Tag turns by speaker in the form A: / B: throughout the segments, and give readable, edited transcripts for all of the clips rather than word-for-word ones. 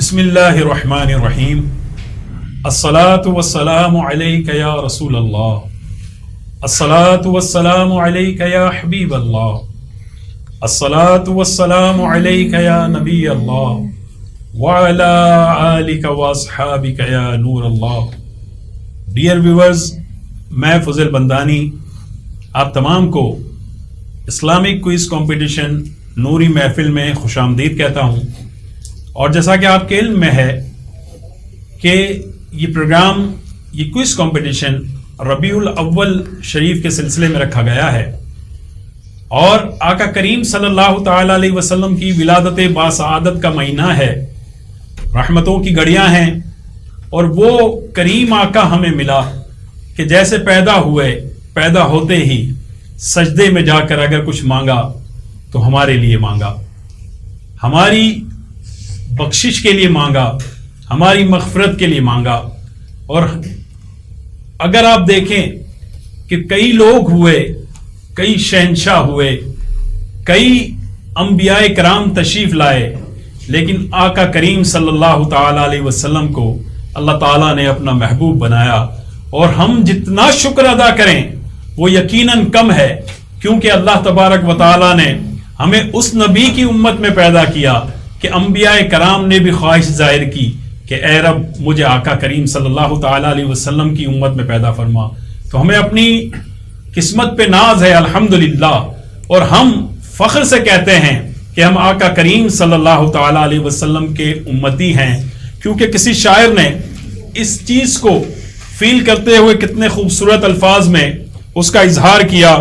A: بسم اللہ الرحمن الرحیم الصلاة والسلام علیک یا رسول اللہ الصلاة والسلام علیک یا حبیب اللہ الصلاة والسلام علیک یا نبی اللہ وعلی آلک واصحابک یا نور اللہ. ڈیئر ویورز، میں فضل بندانی آپ تمام کو اسلامک کوئز کمپٹیشن نوری محفل میں خوش آمدید کہتا ہوں. اور جیسا کہ آپ کے علم میں ہے کہ یہ پروگرام، یہ کوئز کمپٹیشن ربیع الاول شریف کے سلسلے میں رکھا گیا ہے، اور آقا کریم صلی اللہ تعالی علیہ وسلم کی ولادت باسعادت کا مہینہ ہے، رحمتوں کی گھڑیاں ہیں. اور وہ کریم آقا ہمیں ملا کہ جیسے پیدا ہوتے ہی سجدے میں جا کر اگر کچھ مانگا تو ہمارے لیے مانگا، ہماری بخشش کے لیے مانگا، ہماری مغفرت کے لیے مانگا. اور اگر آپ دیکھیں کہ کئی لوگ ہوئے، کئی شہنشاہ ہوئے، کئی انبیاء کرام تشریف لائے، لیکن آقا کریم صلی اللہ تعالی علیہ وسلم کو اللہ تعالیٰ نے اپنا محبوب بنایا. اور ہم جتنا شکر ادا کریں وہ یقیناً کم ہے، کیونکہ اللہ تبارک و تعالیٰ نے ہمیں اس نبی کی امت میں پیدا کیا کہ انبیاء کرام نے بھی خواہش ظاہر کی کہ اے رب مجھے آقا کریم صلی اللہ تعالی علیہ وسلم کی امت میں پیدا فرما. تو ہمیں اپنی قسمت پہ ناز ہے الحمدللہ، اور ہم فخر سے کہتے ہیں کہ ہم آقا کریم صلی اللہ تعالی علیہ وسلم کے امتی ہیں. کیونکہ کسی شاعر نے اس چیز کو فیل کرتے ہوئے کتنے خوبصورت الفاظ میں اس کا اظہار کیا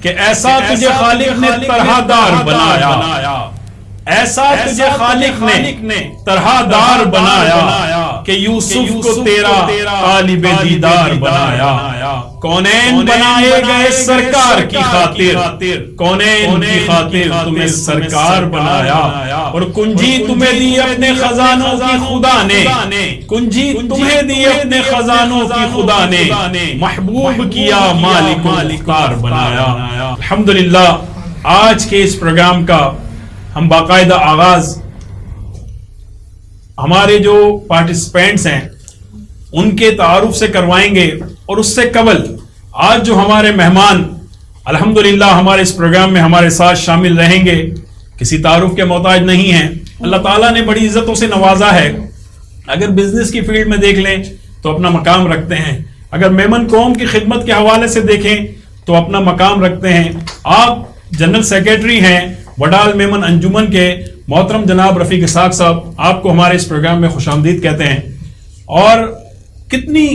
A: کہ ایسا تجھے خالق نے طرح دار بنایا، ایسا تجھے خالق نے طرح دار بنایا کہ یوسف کو تیرا طالب دیدار بنایا. کونین بنائے گئے سرکار کی خاطر، کونین کی خاطر تمہیں سرکار بنایا. اور کنجی تمہیں دی اپنے خزانوں کی خدا نے، کنجی تمہیں دی اپنے خزانوں کی خدا نے، محبوب کیا مالک مختار بنایا. الحمدللہ آج کے اس پروگرام کا ہم باقاعدہ آغاز ہمارے جو پارٹیسپینٹس ہیں ان کے تعارف سے کروائیں گے. اور اس سے قبل آج جو ہمارے مہمان الحمدللہ ہمارے اس پروگرام میں ہمارے ساتھ شامل رہیں گے کسی تعارف کے محتاج نہیں ہیں. اللہ تعالیٰ نے بڑی عزتوں سے نوازا ہے. اگر بزنس کی فیلڈ میں دیکھ لیں تو اپنا مقام رکھتے ہیں، اگر میمن قوم کی خدمت کے حوالے سے دیکھیں تو اپنا مقام رکھتے ہیں. آپ جنرل سیکریٹری ہیں وڈال میمن انجمن کے محترم جناب رفیق اسحاق صاحب، آپ کو ہمارے اس پروگرام میں خوش آمدید کہتے ہیں. اور کتنی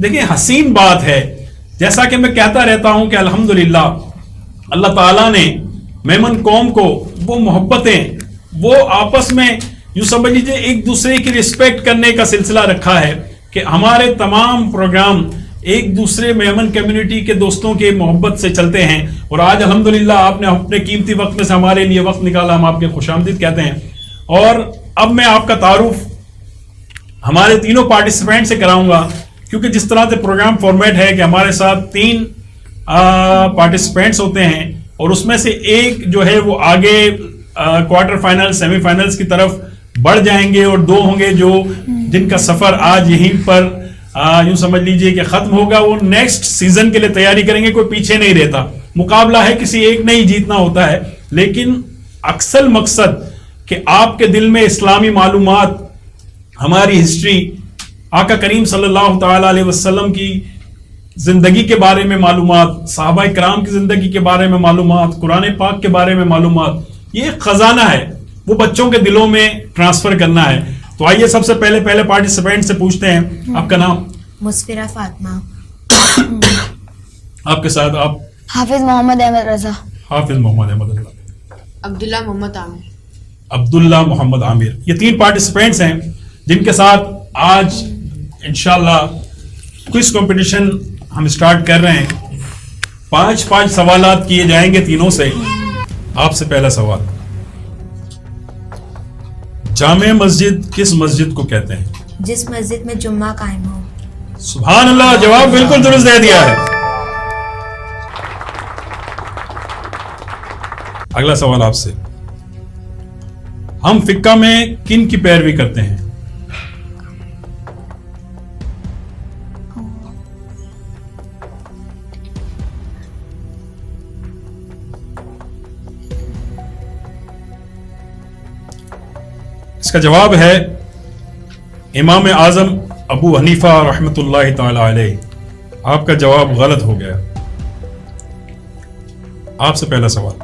A: دیکھیں حسین بات ہے، جیسا کہ میں کہتا رہتا ہوں کہ الحمدللہ اللہ تعالیٰ نے میمن قوم کو وہ محبتیں، وہ آپس میں یوں سمجھ لیجیے ایک دوسرے کی رسپیکٹ کرنے کا سلسلہ رکھا ہے کہ ہمارے تمام پروگرام ایک دوسرے میمن کمیونٹی کے دوستوں کے محبت سے چلتے ہیں. اور آج الحمدللہ آپ نے اپنے قیمتی وقت میں سے ہمارے لیے وقت نکالا، ہم آپ کے خوش آمدید کہتے ہیں. اور اب میں آپ کا تعارف ہمارے تینوں پارٹیسپینٹ سے کراؤں گا، کیونکہ جس طرح سے پروگرام فارمیٹ ہے کہ ہمارے ساتھ 3 پارٹیسپینٹس ہوتے ہیں، اور اس میں سے ایک جو ہے وہ آگے کوارٹر فائنل سیمی فائنلز کی طرف بڑھ جائیں گے، اور 2 ہوں گے جو جن کا سفر آج یہیں پر یوں سمجھ لیجئے کہ ختم ہوگا. وہ نیکسٹ سیزن کے لیے تیاری کریں گے، کوئی پیچھے نہیں رہتا. مقابلہ ہے، کسی ایک نے ہی جیتنا ہوتا ہے، لیکن اکثر مقصد کہ آپ کے دل میں اسلامی معلومات، ہماری ہسٹری، آقا کریم صلی اللہ تعالی علیہ وسلم کی زندگی کے بارے میں معلومات، صحابہ کرام کی زندگی کے بارے میں معلومات، قرآن پاک کے بارے میں معلومات، یہ ایک خزانہ ہے، وہ بچوں کے دلوں میں ٹرانسفر کرنا ہے. تو آئیے سب سے پہلے پارٹیسپینٹ سے پوچھتے ہیں، آپ کا نام؟
B: مسفرہ فاطمہ.
A: آپ کے ساتھ آپ؟
C: حافظ محمد احمد رضا.
A: حافظ محمد احمد رضا.
B: عبداللہ محمد عامر.
A: عبداللہ محمد عامر. یہ 3 پارٹیسپینٹس ہیں جن کے ساتھ آج انشاءاللہ کوئز کمپٹیشن ہم سٹارٹ کر رہے ہیں. 5 سوالات کیے جائیں گے تینوں سے. آپ سے پہلا سوال، جامع مسجد کس مسجد کو کہتے ہیں؟
B: جس مسجد میں جمعہ قائم ہو.
A: سبحان اللہ، جواب بالکل درست دے دیا ہے. اگلا سوال آپ سے، ہم فقہ میں کن کی پیروی کرتے ہیں؟ اس کا جواب ہے امام اعظم ابو حنیفہ رحمۃ اللہ تعالی علیہ. آپ کا جواب غلط ہو گیا. آپ سے پہلا سوال،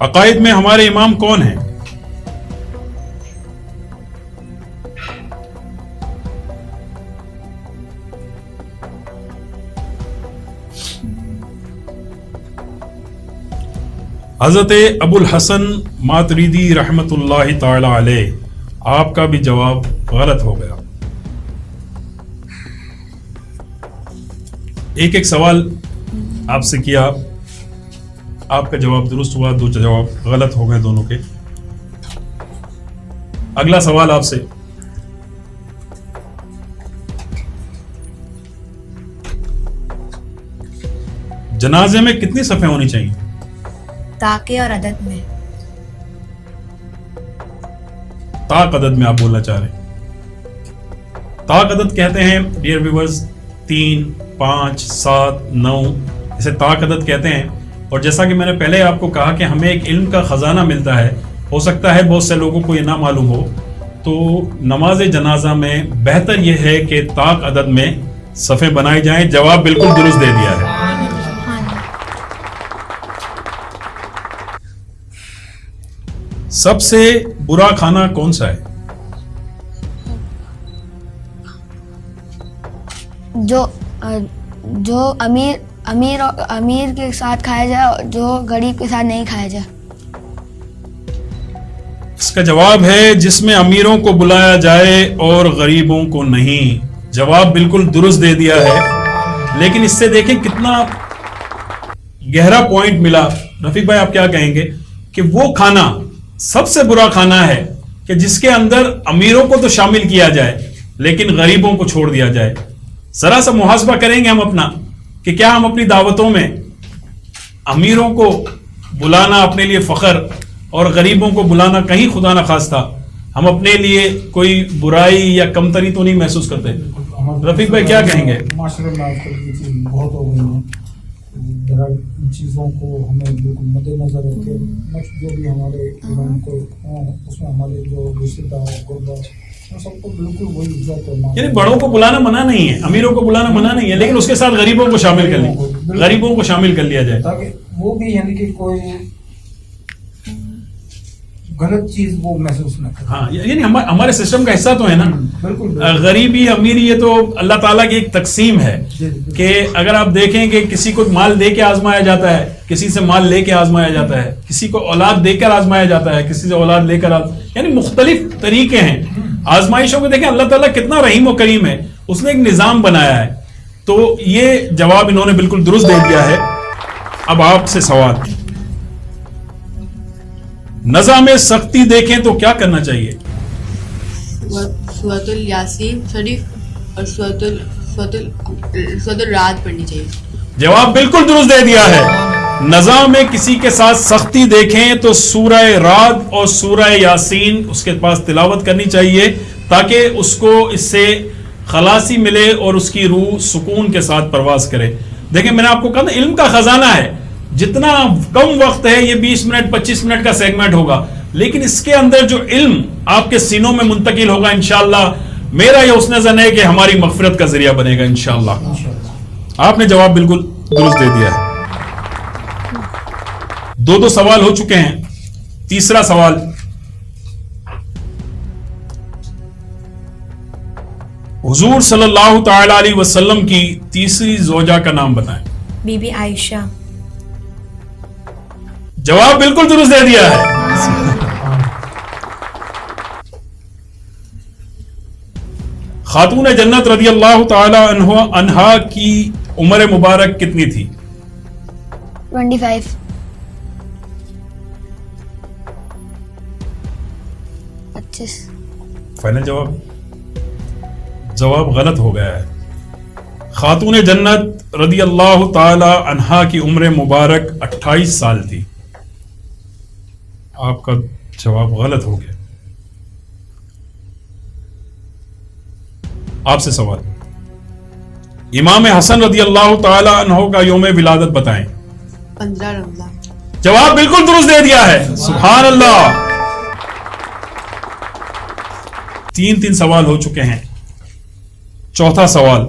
A: عقائد میں ہمارے امام کون ہیں؟ حضرت ابو الحسن ماتریدی رحمۃ اللہ تعالی علیہ. آپ کا بھی جواب غلط ہو گیا. ایک ایک سوال آپ سے کیا، آپ کا جواب درست ہوا، 2 جواب غلط ہو گئے دونوں کے. اگلا سوال آپ سے، جنازے میں کتنی صفیں ہونی چاہیے؟
B: تاکہ اور عدد میں.
A: طاق عدد میں آپ بولنا چاہ رہے ہیں. طاق عدد کہتے ہیں ڈیئر ویورز 3 5 7 9 اسے طاق عدد کہتے ہیں. اور جیسا کہ میں نے پہلے آپ کو کہا کہ ہمیں ایک علم کا خزانہ ملتا ہے، ہو سکتا ہے بہت سے لوگوں کو یہ نہ معلوم ہو، تو نماز جنازہ میں بہتر یہ ہے کہ طاق عدد میں صفیں بنائی جائیں. جواب بالکل درست دے دیا ہے. سب سے برا کھانا کون سا ہے؟
C: جو امیر کے ساتھ کھایا جائے اور جو غریب کے ساتھ نہیں کھایا جائے.
A: اس کا جواب ہے جس میں امیروں کو بلایا جائے اور غریبوں کو نہیں. جواب بالکل درست دے دیا ہے. لیکن اس سے دیکھیں کتنا گہرا پوائنٹ ملا. رفیق بھائی آپ کیا کہیں گے کہ وہ کھانا سب سے برا کھانا ہے کہ جس کے اندر امیروں کو تو شامل کیا جائے لیکن غریبوں کو چھوڑ دیا جائے. ذرا سا محاسبہ کریں گے ہم اپنا کہ کیا ہم اپنی دعوتوں میں امیروں کو بلانا اپنے لیے فخر اور غریبوں کو بلانا کہیں خدا نہ خواستہ ہم اپنے لیے کوئی برائی یا کمتری تو نہیں محسوس کرتے؟ رفیق بھائی کیا کہیں گے؟
D: معاشرے میں آج کل یہ چیز بہت ہو گئی ہے. ذرا ان چیزوں کو ہمیں بالکل مد نظر رکھ کے جو بھی ہمارے ایران کو اس میں ہمارے جو رشتے دار غربا سب کو بالکل وہی عزت کرنا.
A: یعنی بڑوں کو بلانا منع نہیں ہے، امیروں کو بلانا منع نہیں ہے، لیکن اس کے ساتھ غریبوں کو شامل کر لیں، غریبوں کو شامل کر لیا جائے
D: تاکہ وہ بھی یعنی کہ کوئی غلط چیز وہ محسوس نہ کرے.
A: ہاں یعنی ہمارے سسٹم کا حصہ تو ہے نا.
D: بالکل
A: غریبی امیری یہ تو اللہ تعالیٰ کی ایک تقسیم ہے کہ اگر آپ دیکھیں کہ کسی کو مال دے کے آزمایا جاتا ہے، کسی سے مال لے کے آزمایا جاتا ہے، کسی کو اولاد دے کر آزمایا جاتا ہے، کسی سے اولاد لے کر یعنی مختلف طریقے ہیں آزمائشوں کو. دیکھیں اللہ تعالیٰ کتنا رحیم و کریم ہے، اس نے ایک نظام بنایا ہے. تو یہ جواب انہوں نے بالکل درست دے دیا ہے. اب آپ سے سوال، نزا میں سختی دیکھیں تو کیا کرنا چاہیے؟
B: سورۃ الیاسین شریف اور سورۃ الرعد پڑھنی چاہیے.
A: جواب بالکل درست دے دیا ہے. نزا میں کسی کے ساتھ سختی دیکھیں تو سورہ رعد اور سورہ یاسین اس کے پاس تلاوت کرنی چاہیے تاکہ اس کو اس سے خلاصی ملے اور اس کی روح سکون کے ساتھ پرواز کرے. دیکھیں میں نے آپ کو کہا نا علم کا خزانہ ہے. جتنا کم وقت ہے یہ 20 منٹ 25 منٹ کا سیگمنٹ ہوگا، لیکن اس کے اندر جو علم آپ کے سینوں میں منتقل ہوگا انشاءاللہ میرا یہ حسن ظن ہے کہ ہماری مغفرت کا ذریعہ بنے گا انشاءاللہ. آپ نے جواب بالکل درست دے دیا ہے. 2 سوال ہو چکے ہیں. تیسرا سوال، حضور صلی اللہ تعالی علیہ وسلم کی تیسری زوجہ کا نام بتائیں.
B: بی بی عائشہ.
A: جواب بالکل درست دے دیا ہے. خاتون جنت رضی اللہ تعالی عنہا کی عمر مبارک کتنی تھی؟
C: 25. 25.
A: فائنل جواب؟ جواب غلط ہو گیا ہے. خاتون جنت رضی اللہ تعالی عنہا کی عمر مبارک 28 سال تھی. آپ کا جواب غلط ہو گیا. آپ سے سوال، امام حسن رضی اللہ تعالی عنہ کا یوم ولادت بتائیں.
B: 15 رمضان.
A: جواب بالکل درست دے دیا ہے. سبحان اللہ. तीन सवाल हो चुके हैं। चौथा सवाल,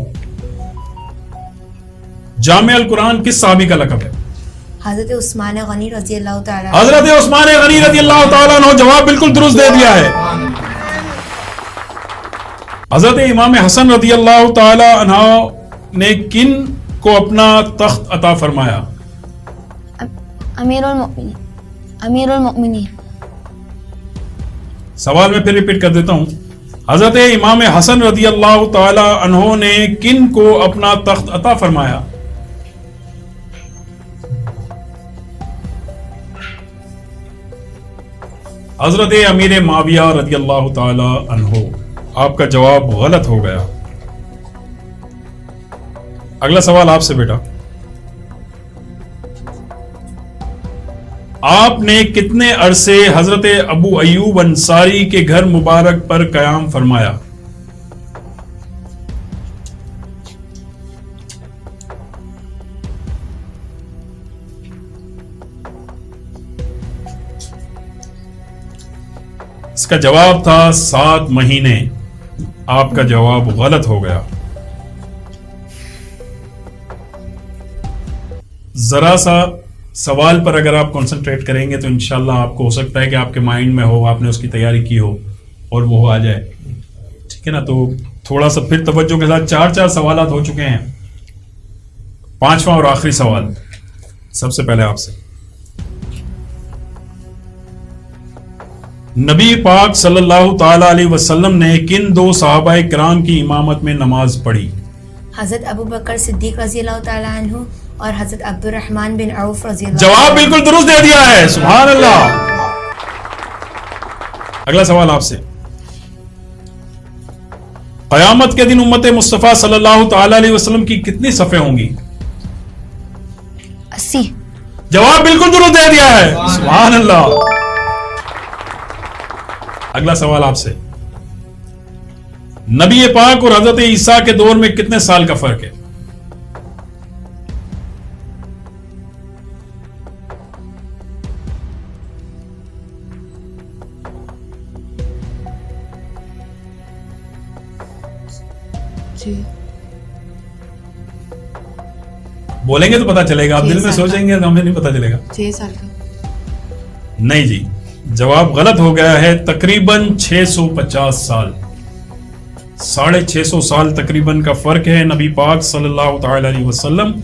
A: जामे अल कुरान किस साहबी का लक़ब है?
B: हज़रत उस्मान गनी रज़ी अल्लाह ताला।
A: हजरत उस्मान गनी रज़ी अल्लाह ताला अन्हु। जवाब बिल्कुल दुरुस्त दे दिया है। हजरत इमाम हसन रज़ी अल्लाह ताला अन्हु ने किन को अपना तख्त अता फरमाया?
C: अमीरुल मोमिनीन।
A: सवाल मैं फिर रिपीट कर देता हूं। हजरत इमाम हसन रज़ी अल्लाह ताला अन्हु ने किन को अपना तख्त अता फरमाया? हजरत अमीर माविया रज़ी अल्लाह ताला अन्हु। आपका जवाब गलत हो गया। अगला सवाल आपसे बेटा, आपने कितने अरसे हजरत अबू अयूब अंसारी के घर मुबारक पर कयाम फरमाया? इसका जवाब था 7 महीने। आपका जवाब गलत हो गया। जरा सा सवाल पर अगर आप कंसंट्रेट करेंगे तो इंशाल्लाह आपको हो सकता है कि आपके माइंड में हो, आपने उसकी तैयारी की हो और वो आ जाए। ठीक है ना? तो थोड़ा सा फिर तवज्जो के साथ 4 सवालात हो चुके हैं। 5वां और आखिरी सवाल सबसे पहले आपसे, नबी पाक सल्लल्लाहु ताला अलैहि वसल्लम ने किन 2 सहाबाए किराम की इमामत में नमाज पढ़ी?
B: हज़रत अबू बकर सिद्दीक रज़ी अल्लाह ताला अन्हु और हज़रत अब्दुर्रहमान बिन औफ रज़ी अल्लाह।
A: जवाब बिल्कुल दुरुस्त दे दिया है। सुभान अल्लाह। अगला सवाल आपसे, क़यामत के दिन उम्मत मुस्तफ़ा सल्लल्लाहु ताला अलैहि वसल्लम की कितनी सफ़े होंगी?
C: 80।
A: जवाब बिल्कुल दुरुस्त दे दिया है। सुभान अल्लाह। अगला सवाल आपसे, नबी पाक और हजरत ईसा के दौर में कितने साल का फर्क है? बोलेंगे तो पता चलेगा, आप दिल में सोचेंगे तो हमें नहीं पता चलेगा।
B: 6 साल का।
A: नहीं जी, जवाब गलत हो गया है। तकरीबन 650 साल, 650 साल तकरीबन का फर्क है नबी पाक सल्लल्लाहु ताला अलैहि वसल्लम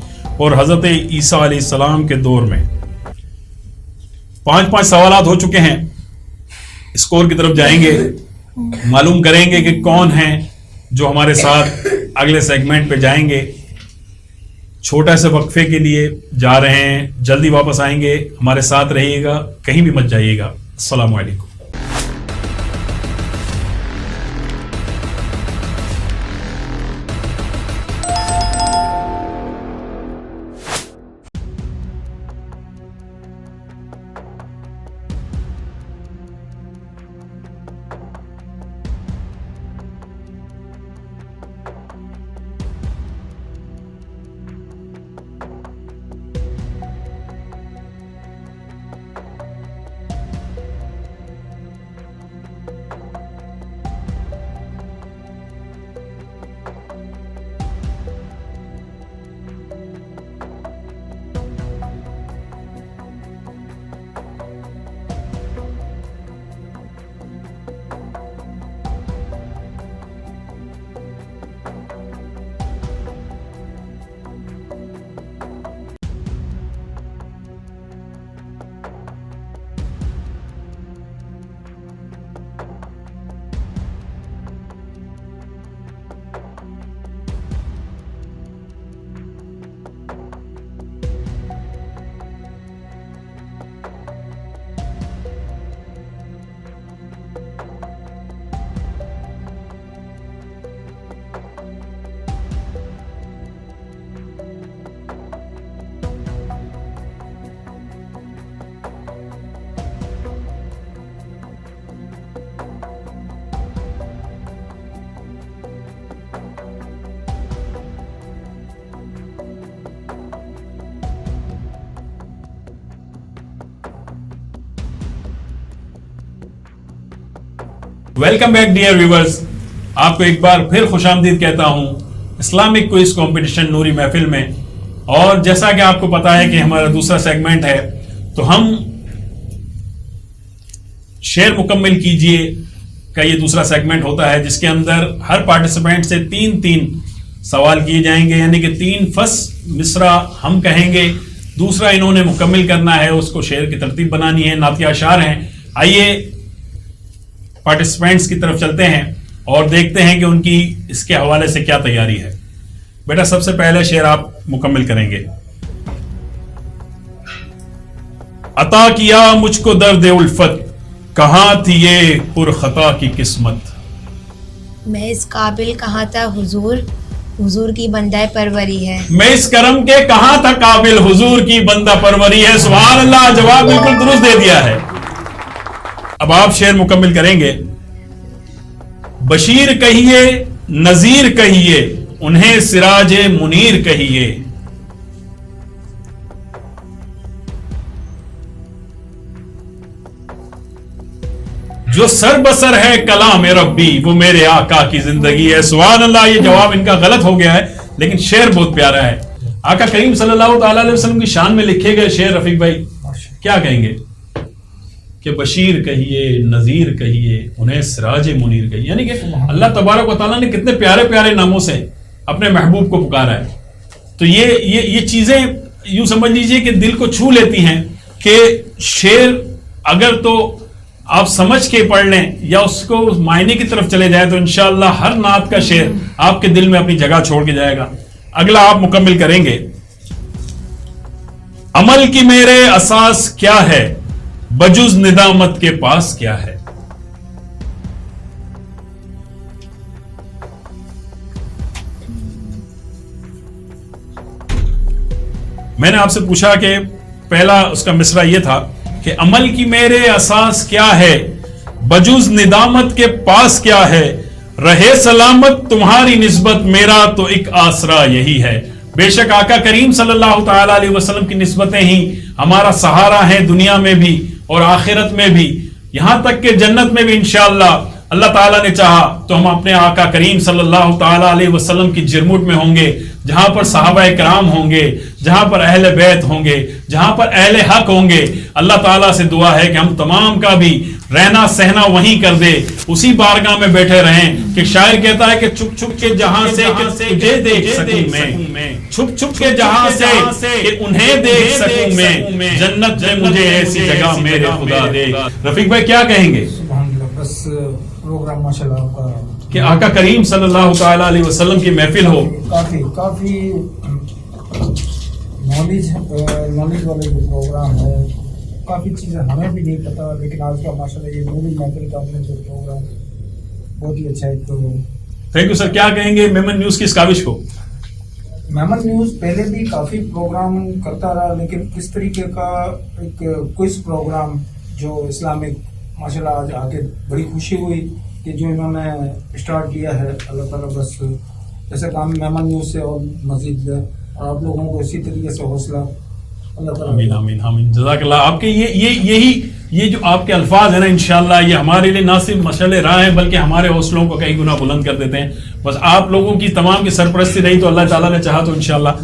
A: और हजरत ईसा अलैहिस्सलाम के दौर में। 5 सवालात हो चुके हैं। स्कोर की तरफ जाएंगे, मालूम करेंगे कि कौन है जो हमारे साथ अगले सेगमेंट पे जाएंगे। छोटा से वक्फे के लिए जा रहे हैं, जल्दी वापस आएंगे। हमारे साथ रहिएगा, कहीं भी मत जाइएगा। अस्सलामु अलैकुम। वेलकम बैक डियर व्यूवर्स, आपको एक बार फिर खुशामदीद कहता हूं इस्लामिक क्विज कंपटीशन नूरी महफिल में। और जैसा कि आपको पता है कि हमारा दूसरा सेगमेंट है, तो हम शेर मुकम्मिल कीजिए का ये दूसरा सेगमेंट होता है, जिसके अंदर हर पार्टिसिपेंट से 3-3 सवाल किए जाएंगे, यानी कि 3 फर्स्ट मिसरा हम कहेंगे, दूसरा इन्होंने मुकम्मिल करना है, उसको शेर की तरतीब बनानी है, नातिया अशार हैं। आइए पार्टिसिपेंट्स की तरफ चलते हैं और देखते हैं कि उनकी इसके हवाले से क्या तैयारी है। बेटा सबसे पहले शेर आप मुकम्मिल करेंगे। अता किया मुझको दर्द उल्फत, कहां थी ये पुरखता की किस्मत।
B: मैं इस काबिल कहाँ था हुजूर, हुजूर की बंदा परवरी है।
A: मैं इस करम के कहां था काबिल, हुजूर की बंदा परवरी है। सुभान अल्लाह, जवाब बिल्कुल दुरुस्त दे दिया है। अब आप शेर मुकम्मिल करेंगे। बशीर कहिए नजीर कहिए, उन्हें सिराजे मुनीर कहिए। जो सर बसर है कलाम रब्बी, वो मेरे आका की जिंदगी है। सुभान अल्लाह, ये जवाब इनका गलत हो गया है, लेकिन शेर बहुत प्यारा है। आका करीम सल्लल्लाहु ताला अलैहि वसल्लम की शान में लिखे गए शेर रफीक भाई क्या कहेंगे कि बशीर कहिए नजीर कहिए, उन्हें सिराज मुनीर कहिए, यानी कि अल्लाह तबारक व तआला ने कितने प्यारे प्यारे नामों से अपने महबूब को पुकारा है। तो ये चीजें यूं समझ लीजिए कि दिल को छू लेती हैं कि शेर अगर तो आप समझ के पढ़ लें या उसको मायने की तरफ चले जाए तो इंशाअल्लाह हर नात का शेर आपके दिल में अपनी जगह छोड़ के जाएगा। अगला आप मुकम्मिल करेंगे। अमल की मेरे असास क्या है, बजुज निदामत के पास क्या है। मैंने आपसे पूछा कि पहला उसका मिसरा यह था कि अमल की मेरे असास क्या है, बजुज निदामत के पास क्या है, रहे सलामत तुम्हारी निस्बत, मेरा तो एक आसरा यही है। बेशक आका करीम सल्लल्लाहु ताला अलैहि वसल्लम की निस्बतें ही हमारा सहारा है, दुनिया में भी और आखिरत में भी, यहां तक कि जन्नत में भी इंशाअल्लाह अल्लाह ताला ने चाहा तो हम अपने आका करीम सल्लल्लाहु ताला अलैहि वसल्लम की जिरमुट में होंगे, जहां पर सहाबाए किराम होंगे, जहां पर अहले बैत होंगे, जहां पर अहले हक होंगे। अल्लाह ताला से दुआ है कि हम तमाम का भी रहना सहना वहीं कर दे, उसी बारगाह में बैठे रहें। कि शायर कहता है कि छुप छुप के जहां से तुझे देख सकूं मैं, छुप छुप के जहां से कि उन्हें देख सकूं मैं, जन्नत में मुझे ऐसी जगह मेरे खुदा दे। रफीक भाई क्या कहेंगे?
D: बस प्रोग्राम माशाल्लाह आपका
A: कि आका करीम सल्लल्लाहु ताला अलैहि वसल्लम की महफिल हो,
D: काफी नॉलेज वाले जो प्रोग्राम है, काफी चीजें हमें भी नहीं पता, लेकिन आज का माशाल्लाह ये नूरी महफिल का हमने जो प्रोग्राम बहुत ही अच्छा है। तो
A: थैंक यू सर। क्या कहेंगे मेमन न्यूज की इस काविश को?
D: मेमन न्यूज पहले भी काफी प्रोग्राम करता रहा, लेकिन इस तरीके का एक क्विज प्रोग्राम जो इस्लामिक माशाल्लाह आज आके बड़ी खुशी हुई कि जो इन्होंने स्टार्ट किया है। अल्लाह ताला बस जैसे काम मेमन न्यूज से और मजीद दे और आप लोगों को इसी तरीके से हौसला अल्लाह ताला।
A: आमीन आमीन आमीन, जज़ाकल्लाह। आपके ये जो आपके अल्फाज है ना, इंशाअल्लाह ये हमारे लिए ना सिर्फ मशअले राह है, बल्कि हमारे हौसलों को कई गुना बुलंद कर देते हैं। बस आप लोगों की तमाम की सरपरस्ती रही तो अल्लाह ताला ने चाहा तो इंशाअल्लाह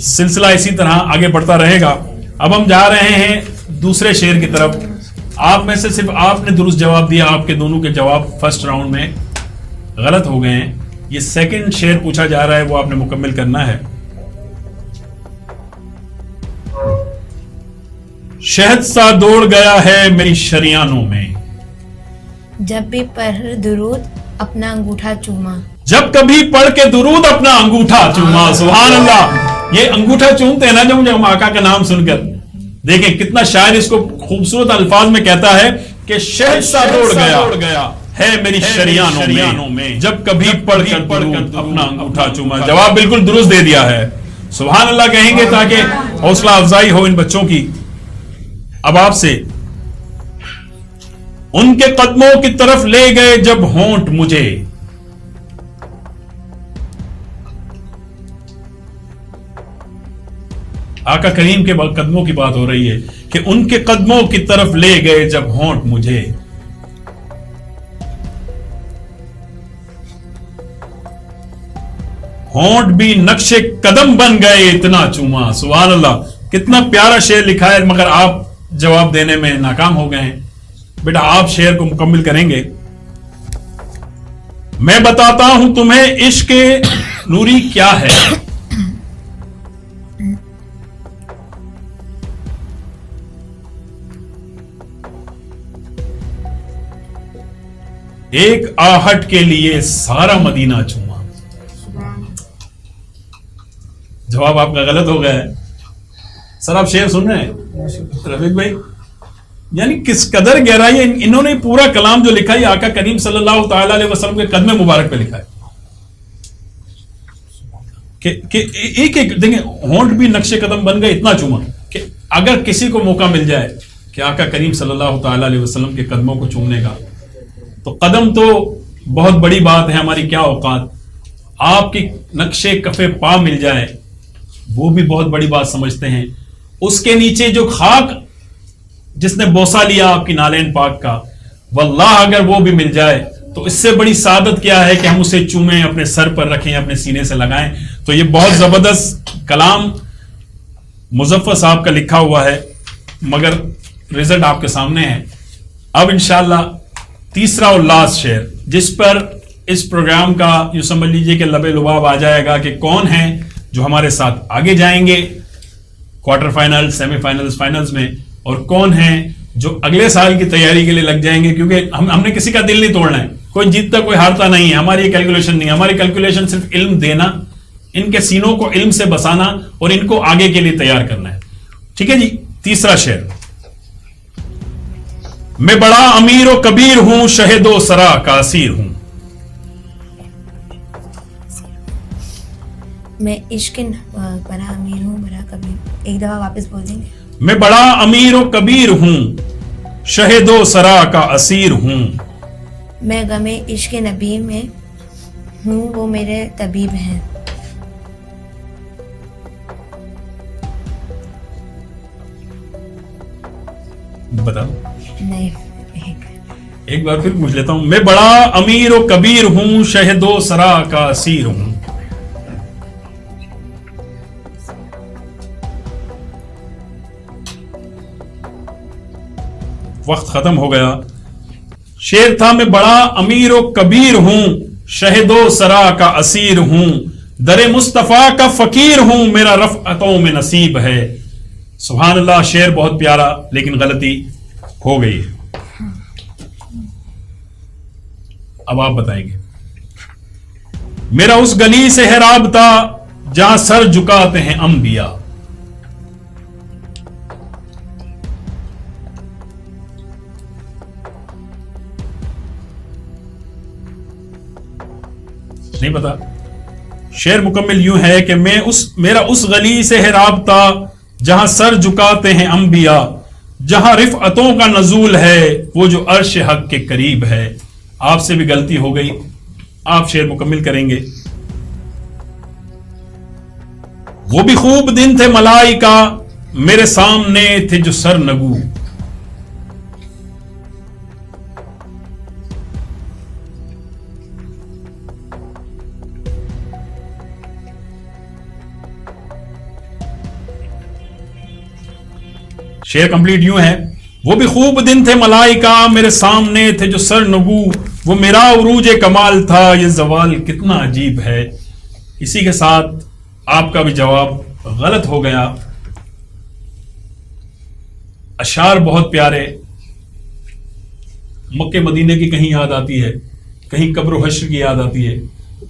A: सिलसिला इसी तरह आगे बढ़ता रहेगा। अब हम जा रहे हैं दूसरे शेर की तरफ। आप में से सिर्फ आपने दुरुस्त जवाब दिया, आपके दोनों के जवाब फर्स्ट राउंड में गलत हो गए हैं। ये सेकंड शेर पूछा जा रहा है, वो आपने मुकम्मिल करना है। शहद सा दौड़ गया है मेरी शरियानों में,
B: जब भी पढ़ दुरूद अपना अंगूठा चूमा।
A: जब कभी पढ़ के दुरूद अपना अंगूठा चूमा। सुभान अल्लाह, ये अंगूठा चूमते हैं ना जब हम आका का नाम सुनकर, देखें कितना शायर इसको खूबसूरत अल्फाज में कहता है कि शहद सा दौड़ गया है मेरी शरियानों में, जब कभी पढ़ कर अपना अंगूठा चूमा। जवाब बिल्कुल दुरुस्त दे दिया है। सुभान अल्लाह कहेंगे ताकि हौसला अफजाई हो इन बच्चों की। अब आपसे, उनके कदमों की तरफ ले गए जब होंठ मुझे, आका करीम के कदमों की बात हो रही है कि उनके कदमों की तरफ ले गए जब होंठ मुझे, होंठ भी नक्शे कदम बन गए इतना चूमा। सुभान अल्लाह, कितना प्यारा शेर लिखा है, मगर आप जवाब देने में नाकाम हो गए हैं। बेटा आप शेर को मुकम्मिल करेंगे। मैं बताता हूं तुम्हें इश्क नूरी क्या है। एक आहट के लिए सारा मदीना चूमा। जवाब आपका गलत हो गया है। सर आप शेर सुन रहे हैं रफीक भाई, यानी किस कदर गहराई है। इन्होंने पूरा कलाम जो लिखा है आका करीम सल्लल्लाहु ताला अलैहि वसल्लम के कदम मुबारक पे लिखा है कि एक एक देखें, होंठ भी नक्शे कदम बन गए इतना चूमा, कि अगर किसी को मौका मिल जाए कि आका करीम सल्लल्लाहु ताला अलैहि वसल्लम के कदमों को चूमने का, तो कदम तो बहुत बड़ी बात है, हमारी क्या औकात। आपकी नक्शे कफे पा मिल जाए वो भी बहुत बड़ी बात समझते हैं। उसके नीचे जो खाक जिसने बोसा लिया आपकी नालेन पाक का, वल्लाह अगर वो भी मिल जाए तो इससे बड़ी सादत क्या है कि हम उसे चूमें, अपने सर पर रखें, अपने सीने से लगाएं। तो ये बहुत जबरदस्त कलाम मुजफ्फर साहब का लिखा हुआ है, मगर रिजल्ट आपके सामने है। अब इंशाअल्लाह तीसरा और लास्ट शेर, जिस पर इस प्रोग्राम का यूं समझ लीजिए कि लबे लुबाब आ जाएगा कि कौन है जो हमारे साथ आगे जाएंगे क्वार्टर फाइनल, सेमीफाइनल्स, फाइनल्स में, और कौन है जो अगले साल की तैयारी के लिए लग जाएंगे। क्योंकि हमने किसी का दिल नहीं तोड़ना है, कोई जीतता कोई हारता नहीं है, हमारी ये कैलकुलेशन नहीं है। हमारी कैलकुलेशन सिर्फ इल्म देना, इनके सीनों को इल्म से बसाना और इनको आगे के लिए तैयार करना है। ठीक है जी, तीसरा शेर। मैं बड़ा अमीर और कबीर हूं, शहीदो सरा का असीर हूं।
B: मैं इश्क बड़ा अमीर हूँ बड़ा कबीर। एक दफा वापस बोल देंगे।
A: मैं बड़ा अमीर और कबीर हूं, शहीदो सरा का असीर हूं।
B: मैं गमे इश्क नबी में हूँ, वो मेरे तबीब हैं।
A: बताओ
B: नहीं,
A: एक बार फिर पूछ लेता हूं। मैं बड़ा अमीर और कबीर हूं, शहीदो सरा का असीर हूं। वक्त खत्म हो गया। शेर था मैं बड़ा अमीर और कबीर हूं, शहीदो सरा का असीर हूं। दरे मुस्तफा का फकीर हूं, मेरा रफ़अतों में नसीब है। सुभान अल्लाह, शेर बहुत प्यारा, लेकिन गलती हो गई है। अब आप बताएंगे। मेरा उस गली से है राबता जहां सर झुकाते हैं अंबिया। नहीं पता। शेर मुकम्मिल यूं है कि मेरा उस गली से है राबता जहां सर झुकाते हैं अंबिया, जहां रिफ़अतों का नज़ूल है वो जो अर्श हक के करीब है। आपसे भी गलती हो गई, आप शेर मुकम्मिल करेंगे। वो भी खूब दिन थे मलाइका, मेरे सामने थे जो सरनगू। शेर कंप्लीट यूं है। वो भी खूब दिन थे मलाइका, मेरे सामने थे जो सरनगू। वो मेरा उरूज कमाल था, ये जवाल कितना अजीब है। इसी के साथ आपका भी जवाब गलत हो गया। अशार बहुत प्यारे, मक्के मदीने की कहीं याद आती है, कहीं कब्र हश्र की याद आती है।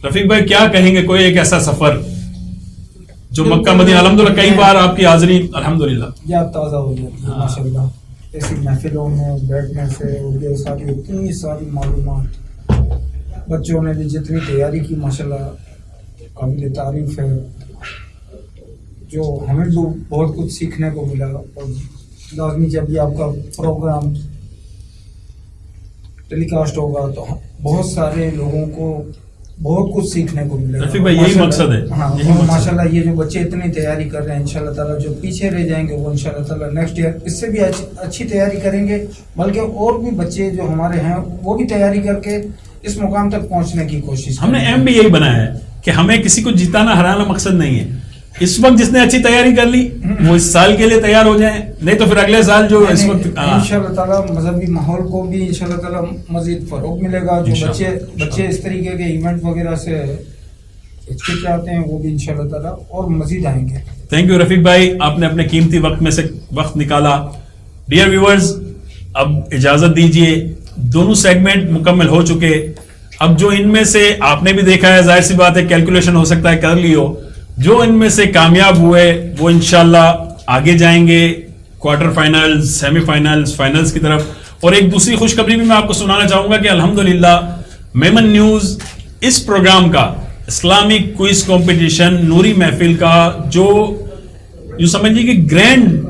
A: रफीक भाई क्या कहेंगे, कोई एक ऐसा सफर जो मक्का मदीना, अल्हम्दुलिल्लाह कई बार आपकी हाजिरी अल्हम्दुलिल्लाह
D: याद ताज़ा हो जाती है माशाल्लाह। ऐसी महफिलों में बैठने से ये सारी इतनी सारी मालूमात, बच्चों ने भी जितनी तैयारी की माशाल्लाह काबिल तारीफ है। जो हमें भी बहुत कुछ सीखने को मिला, और लाजमी जब भी आपका प्रोग्राम टेलीकास्ट होगा तो बहुत सारे लोगों को बहुत कुछ सीखने को मिलेगा।
A: रफीक भाई यही मकसद है।
D: हाँ, माशाल्लाह ये जो बच्चे इतनी तैयारी कर रहे हैं, इंशाल्लाह ताला जो पीछे रह जाएंगे वो इंशाल्लाह ताला नेक्स्ट ईयर इससे भी अच्छी तैयारी करेंगे। बल्कि और भी बच्चे जो हमारे हैं वो भी तैयारी करके इस मुकाम तक पहुंचने की कोशिश।
A: हमने एम भी यही बनाया है کہ ہمیں کسی کو جتانا ہرانا مقصد نہیں ہے. اس وقت جس نے اچھی تیاری کر لی وہ اس سال کے لیے تیار ہو جائیں, نہیں تو پھر اگلے سال جو اس وقت
D: انشاءاللہ تعالیٰ مذہبی ماحول کو بھی انشاءاللہ تعالیٰ مزید فروغ ملے گا. جو بچے اس طریقے کے ایونٹ وغیرہ سے ہچکچاتے ہیں وہ بھی انشاءاللہ تعالیٰ اور مزید آئیں گے.
A: تھینک یو رفیق بھائی, آپ نے اپنے قیمتی وقت میں سے وقت نکالا. ڈیئر ویورز, اب اجازت دیجئے, دونوں سیگمنٹ مکمل ہو چکے. اب جو ان میں سے آپ نے بھی دیکھا ہے, ظاہر سی بات ہے کیلکولیشن ہو سکتا ہے کر لی ہو, جو ان میں سے کامیاب ہوئے وہ انشاءاللہ آگے جائیں گے quarter finals, semi finals, finals کی طرف. اور ایک دوسری خوشخبری بھی میں آپ کو سنانا چاہوں گا کہ الحمدللہ میمن نیوز اس پروگرام کا اسلامک کوئز کمپٹیشن نوری محفل کا جو یوں سمجھ لیجیے کہ گرینڈ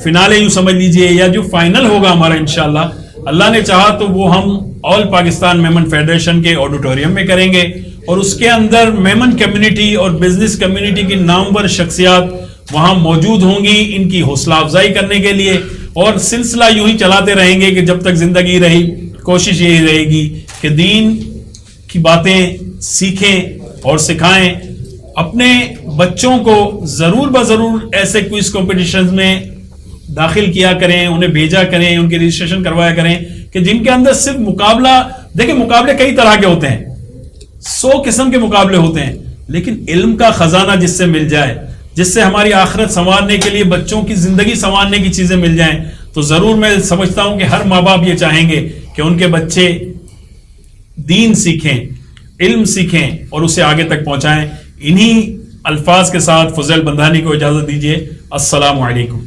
A: فنالے یوں سمجھ لیجیے, یا جو فائنل ہوگا ہمارا انشاءاللہ, اللہ نے چاہا تو وہ ہم آل پاکستان میمن فیڈریشن کے آڈیٹوریم میں کریں گے. اور اس کے اندر میمن کمیونٹی اور بزنس کمیونٹی کی نامور شخصیات وہاں موجود ہوں گی ان کی حوصلہ افزائی کرنے کے لیے. اور سلسلہ یوں ہی چلاتے رہیں گے کہ جب تک زندگی رہی. کوشش یہی رہے گی کہ دین کی باتیں سیکھیں اور سکھائیں. اپنے بچوں کو ضرور بضرور ایسے کوئز کمپٹیشنز میں داخل کیا کریں, انہیں بھیجا کریں, ان کی رجسٹریشن کروایا کریں کہ جن کے اندر صرف مقابلہ, دیکھیں مقابلے کئی طرح کے ہوتے ہیں, 100 قسم کے مقابلے ہوتے ہیں, لیکن علم کا خزانہ جس سے مل جائے, جس سے ہماری آخرت سنوارنے کے لیے بچوں کی زندگی سنوارنے کی چیزیں مل جائیں, تو ضرور میں سمجھتا ہوں کہ ہر ماں باپ یہ چاہیں گے کہ ان کے بچے دین سیکھیں, علم سیکھیں اور اسے آگے تک پہنچائیں. انہی الفاظ کے ساتھ فضیل بندھانی کو اجازت دیجیے. السلام علیکم.